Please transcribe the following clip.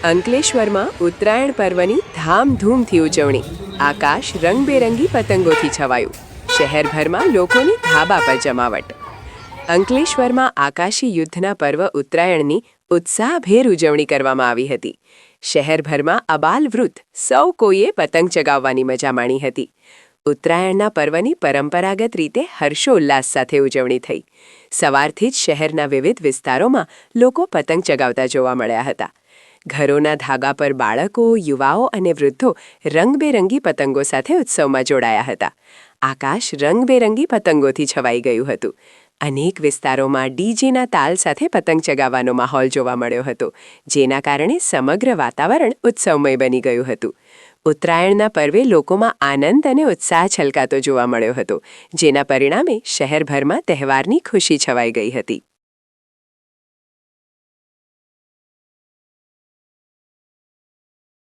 અંકલેશ્વરમાં ઉત્તરાયણ પર્વની ધામધૂમથી ઉજવણી. આકાશ રંગબેરંગી પતંગોથી છવાયું. શહેરભરમાં લોકોની ધાબા પર જમાવટ. અંકલેશ્વરમાં આકાશી યુદ્ધના પર્વ ઉત્તરાયણની ઉત્સાહભેર ઉજવણી કરવામાં આવી હતી. શહેરભરમાં અબાલવૃદ્ધ સૌ કોઈએ પતંગ ચગાવવાની મજા માણી હતી. ઉત્તરાયણના પર્વની પરંપરાગત રીતે હર્ષોલ્લાસ સાથે ઉજવણી થઈ. સવારથી જ શહેરના વિવિધ વિસ્તારોમાં લોકો પતંગ ચગાવતા જોવા મળ્યા હતા. ઘરોના ધાગા પર બાળકો, યુવાઓ અને વૃદ્ધો રંગબેરંગી પતંગો સાથે ઉત્સવમાં જોડાયા હતા. આકાશ રંગબેરંગી પતંગોથી છવાઈ ગયું હતું. અનેક વિસ્તારોમાં ડીજેના તાલ સાથે પતંગ ચગાવવાનો માહોલ જોવા મળ્યો હતો, જેના કારણે સમગ્ર વાતાવરણ ઉત્સવમય બની ગયું હતું. ઉત્તરાયણના પર્વે લોકોમાં આનંદ અને ઉત્સાહ છલકાતો જોવા મળ્યો હતો, જેના પરિણામે શહેરભરમાં તહેવારની ખુશી છવાઈ ગઈ હતી.